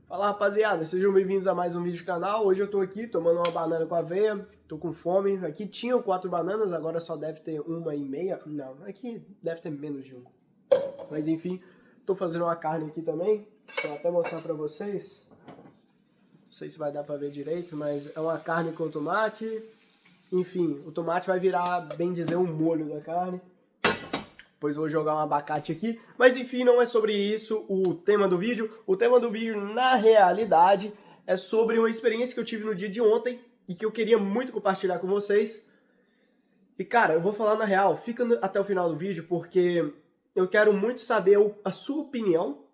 Fala rapaziada, sejam bem-vindos a mais um vídeo do canal. Hoje eu tô aqui tomando uma banana com aveia, tô com fome. Aqui tinham 4 bananas, agora só deve ter 1,5. Não, aqui deve ter menos de 1. Mas enfim, tô fazendo uma carne aqui também. Vou até mostrar pra vocês. Não sei se vai dar pra ver direito, mas é uma carne com tomate. Enfim, o tomate vai virar, bem dizer, um molho da carne. Depois eu vou jogar um abacate aqui. Mas enfim, não é sobre isso o tema do vídeo. O tema do vídeo, na realidade, é sobre uma experiência que eu tive no dia de ontem e que eu queria muito compartilhar com vocês. E cara, eu vou falar na real, fica até o final do vídeo porque eu quero muito saber a sua opinião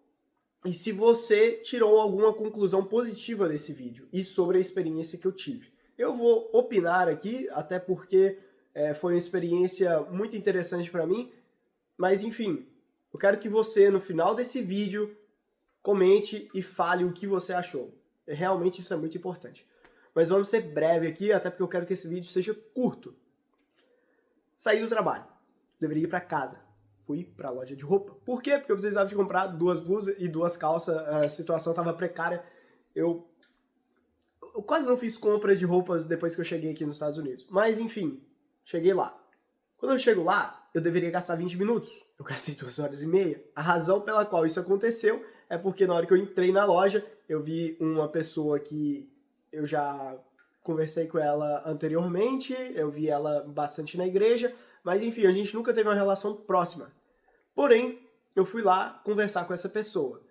e se você tirou alguma conclusão positiva desse vídeo e sobre a experiência que eu tive. Eu vou opinar aqui, até porque foi uma experiência muito interessante para mim. Mas enfim, eu quero que você, no final desse vídeo, comente e fale o que você achou. Realmente isso é muito importante. Mas vamos ser breve aqui, até porque eu quero que esse vídeo seja curto. Saí do trabalho. Deveria ir para casa. Fui para a loja de roupa. Por quê? Porque eu precisava de comprar 2 blusas e 2 calças. A situação estava precária. Eu quase não fiz compras de roupas depois que eu cheguei aqui nos Estados Unidos. Mas enfim, cheguei lá. Quando eu chego lá, eu deveria gastar 20 minutos. Eu gastei 2 horas e meia. A razão pela qual isso aconteceu é porque na hora que eu entrei na loja, eu vi uma pessoa que eu já conversei com ela anteriormente, eu vi ela bastante na igreja, mas enfim, a gente nunca teve uma relação próxima. Porém, eu fui lá conversar com essa pessoa.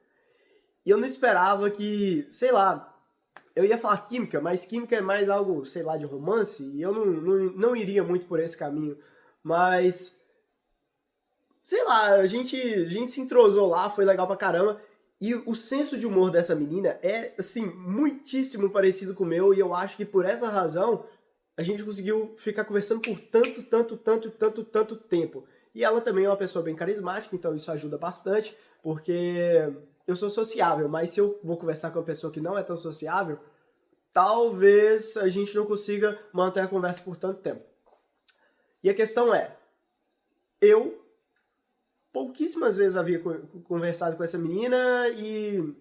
E eu não esperava que, sei lá, eu ia falar química, mas química é mais algo, sei lá, de romance, e eu não iria muito por esse caminho. Mas, sei lá, a gente se entrosou lá, foi legal pra caramba. E o senso de humor dessa menina é, assim, muitíssimo parecido com o meu. E eu acho que por essa razão, a gente conseguiu ficar conversando por tanto tempo. E ela também é uma pessoa bem carismática, então isso ajuda bastante. Porque eu sou sociável, mas se eu vou conversar com uma pessoa que não é tão sociável, talvez a gente não consiga manter a conversa por tanto tempo. E a questão é, eu pouquíssimas vezes havia conversado com essa menina e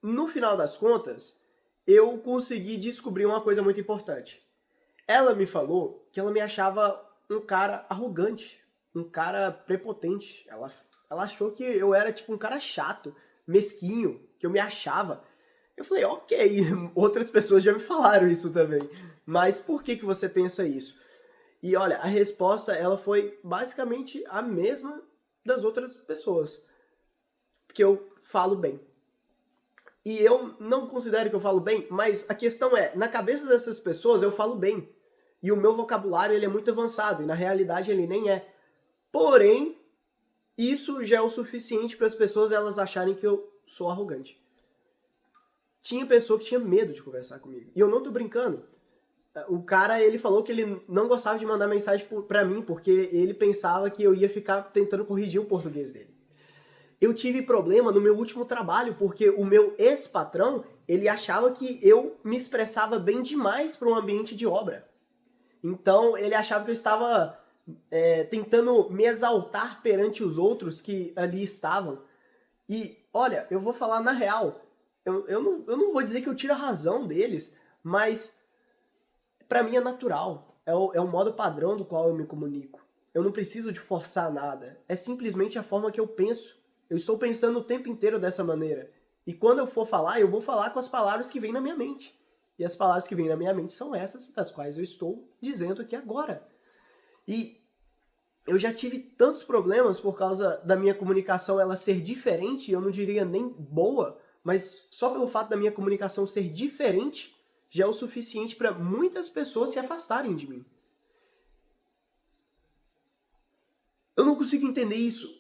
no final das contas eu consegui descobrir uma coisa muito importante. Ela me falou que ela me achava um cara arrogante, um cara prepotente. Ela achou que eu era tipo um cara chato, mesquinho, que eu me achava. Eu falei, ok, outras pessoas já me falaram isso também, mas por que você pensa isso? E olha, a resposta ela foi basicamente a mesma das outras pessoas. Porque eu falo bem. E eu não considero que eu falo bem, mas a questão é, na cabeça dessas pessoas eu falo bem. E o meu vocabulário ele é muito avançado, e na realidade ele nem é. Porém, isso já é o suficiente para as pessoas elas acharem que eu sou arrogante. Tinha pessoa que tinha medo de conversar comigo. E eu não tô brincando. O cara, ele falou que ele não gostava de mandar mensagem pra mim, porque ele pensava que eu ia ficar tentando corrigir o português dele. Eu tive problema no meu último trabalho, porque o meu ex-patrão, ele achava que eu me expressava bem demais para um ambiente de obra. Então, ele achava que eu estava tentando me exaltar perante os outros que ali estavam. E, olha, eu vou falar na real, eu não vou dizer que eu tiro a razão deles, mas pra mim é natural, é o modo padrão do qual eu me comunico. Eu não preciso de forçar nada, é simplesmente a forma que eu penso. Eu estou pensando o tempo inteiro dessa maneira. E quando eu for falar, eu vou falar com as palavras que vêm na minha mente. E as palavras que vêm na minha mente são essas das quais eu estou dizendo aqui agora. E eu já tive tantos problemas por causa da minha comunicação ela ser diferente, eu não diria nem boa, mas só pelo fato da minha comunicação ser diferente, já é o suficiente para muitas pessoas se afastarem de mim. Eu não consigo entender isso.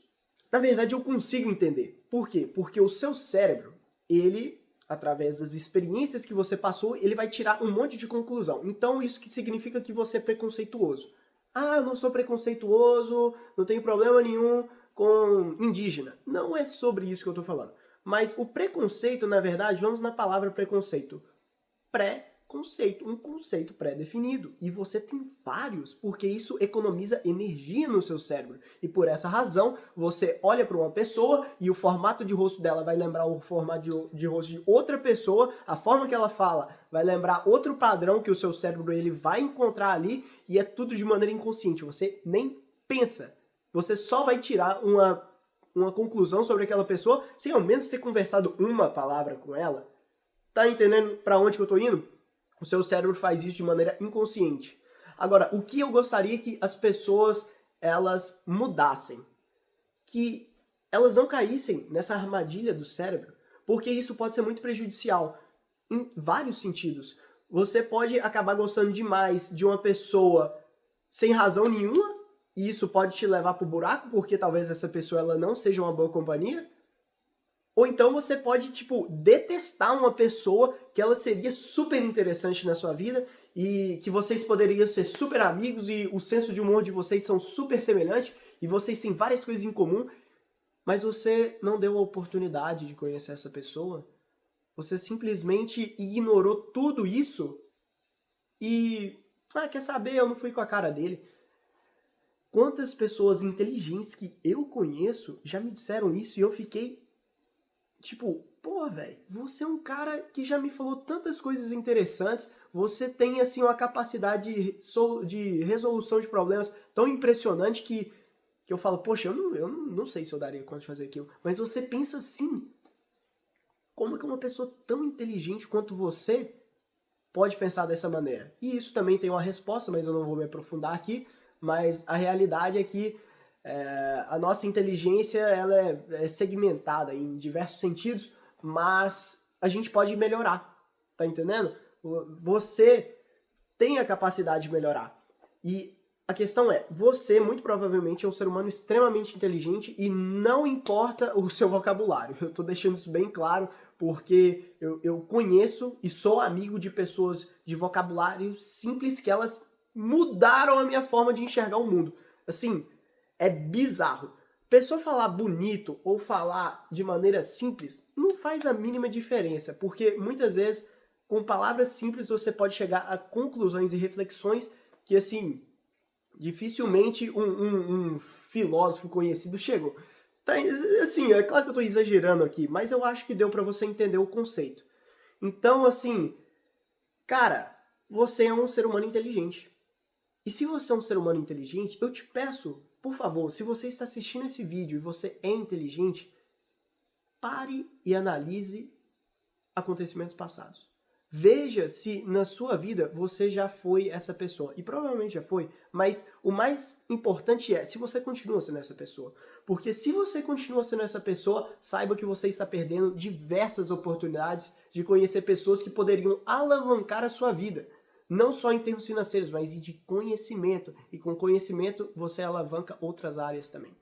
Na verdade, eu consigo entender. Por quê? Porque o seu cérebro, ele, através das experiências que você passou, ele vai tirar um monte de conclusão. Então, isso que significa que você é preconceituoso. Ah, eu não sou preconceituoso, não tenho problema nenhum com indígena. Não é sobre isso que eu tô falando. Mas o preconceito, na verdade, vamos na palavra preconceito. um conceito pré-definido. E você tem vários, porque isso economiza energia no seu cérebro. E por essa razão, você olha para uma pessoa e o formato de rosto dela vai lembrar o formato de rosto de outra pessoa, a forma que ela fala vai lembrar outro padrão que o seu cérebro ele vai encontrar ali, e é tudo de maneira inconsciente. Você nem pensa. Você só vai tirar uma conclusão sobre aquela pessoa sem ao menos ter conversado uma palavra com ela. Tá entendendo para onde que eu tô indo? O seu cérebro faz isso de maneira inconsciente. Agora, o que eu gostaria que as pessoas elas mudassem? Que elas não caíssem nessa armadilha do cérebro, porque isso pode ser muito prejudicial em vários sentidos. Você pode acabar gostando demais de uma pessoa sem razão nenhuma, e isso pode te levar pro buraco, porque talvez essa pessoa ela não seja uma boa companhia. Ou então você pode, tipo, detestar uma pessoa que ela seria super interessante na sua vida e que vocês poderiam ser super amigos e o senso de humor de vocês são super semelhantes e vocês têm várias coisas em comum, mas você não deu a oportunidade de conhecer essa pessoa. Você simplesmente ignorou tudo isso e... quer saber? Eu não fui com a cara dele. Quantas pessoas inteligentes que eu conheço já me disseram isso e eu fiquei... tipo, pô, velho, você é um cara que já me falou tantas coisas interessantes, você tem, assim, uma capacidade de resolução de problemas tão impressionante que eu falo, poxa, eu não sei se eu daria conta de fazer aquilo. Mas você pensa assim, como que uma pessoa tão inteligente quanto você pode pensar dessa maneira? E isso também tem uma resposta, mas eu não vou me aprofundar aqui, mas a realidade é que a nossa inteligência ela é segmentada em diversos sentidos, mas a gente pode melhorar, tá entendendo? Você tem a capacidade de melhorar. E a questão é, você muito provavelmente é um ser humano extremamente inteligente e não importa o seu vocabulário. Eu tô deixando isso bem claro porque eu conheço e sou amigo de pessoas de vocabulário simples que elas mudaram a minha forma de enxergar o mundo. Assim, é bizarro. Pessoa falar bonito ou falar de maneira simples não faz a mínima diferença, porque muitas vezes com palavras simples você pode chegar a conclusões e reflexões que, assim, dificilmente um filósofo conhecido chegou. Tá, assim, é claro que eu tô exagerando aqui, mas eu acho que deu pra você entender o conceito. Então, assim, cara, você é um ser humano inteligente. E se você é um ser humano inteligente, eu te peço, por favor, se você está assistindo esse vídeo e você é inteligente, pare e analise acontecimentos passados. Veja se na sua vida você já foi essa pessoa. E provavelmente já foi, mas o mais importante é se você continua sendo essa pessoa. Porque se você continua sendo essa pessoa, saiba que você está perdendo diversas oportunidades de conhecer pessoas que poderiam alavancar a sua vida. Não só em termos financeiros, mas de conhecimento. E com conhecimento você alavanca outras áreas também.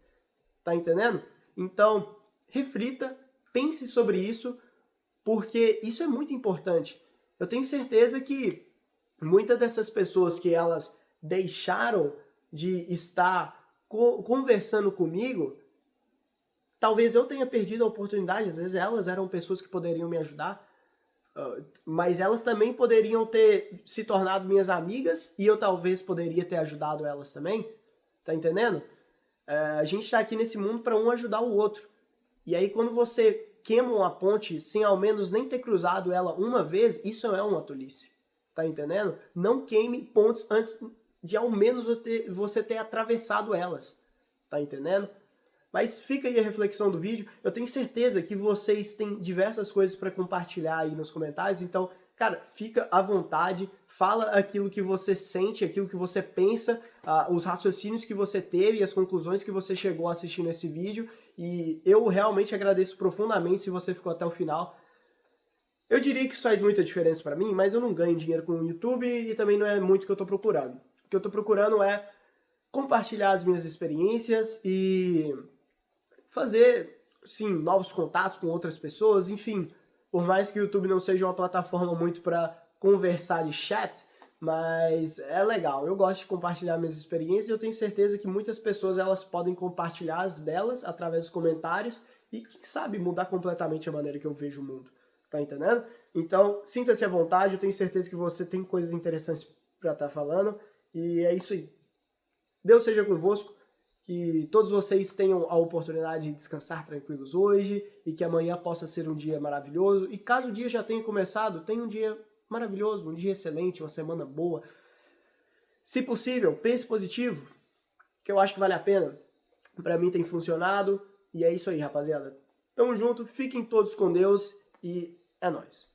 Tá entendendo? Então, reflita, pense sobre isso, porque isso é muito importante. Eu tenho certeza que muitas dessas pessoas que elas deixaram de estar conversando comigo, talvez eu tenha perdido a oportunidade, às vezes elas eram pessoas que poderiam me ajudar, mas elas também poderiam ter se tornado minhas amigas e eu talvez poderia ter ajudado elas também, tá entendendo? A gente tá aqui nesse mundo para um ajudar o outro. E aí quando você queima uma ponte sem ao menos nem ter cruzado ela uma vez, isso é uma tolice. Tá entendendo? Não queime pontes antes de ao menos você ter atravessado elas. Tá entendendo? Mas fica aí a reflexão do vídeo. Eu tenho certeza que vocês têm diversas coisas para compartilhar aí nos comentários. Então, cara, fica à vontade. Fala aquilo que você sente, aquilo que você pensa, os raciocínios que você teve e as conclusões que você chegou assistindo esse vídeo. E eu realmente agradeço profundamente se você ficou até o final. Eu diria que isso faz muita diferença para mim, mas eu não ganho dinheiro com o YouTube e também não é muito o que eu tô procurando. O que eu tô procurando é compartilhar as minhas experiências e fazer, sim, novos contatos com outras pessoas, enfim. Por mais que o YouTube não seja uma plataforma muito para conversar de chat, mas é legal. Eu gosto de compartilhar minhas experiências e eu tenho certeza que muitas pessoas elas podem compartilhar as delas através dos comentários e, quem sabe, mudar completamente a maneira que eu vejo o mundo. tá entendendo? Então, sinta-se à vontade, eu tenho certeza que você tem coisas interessantes para estar falando, e é isso aí. Deus seja convosco, que todos vocês tenham a oportunidade de descansar tranquilos hoje, e que amanhã possa ser um dia maravilhoso, e caso o dia já tenha começado, tenha um dia maravilhoso, um dia excelente, uma semana boa. Se possível, pense positivo, que eu acho que vale a pena. Pra mim tem funcionado, e é isso aí, rapaziada. Tamo junto, fiquem todos com Deus, e é nóis.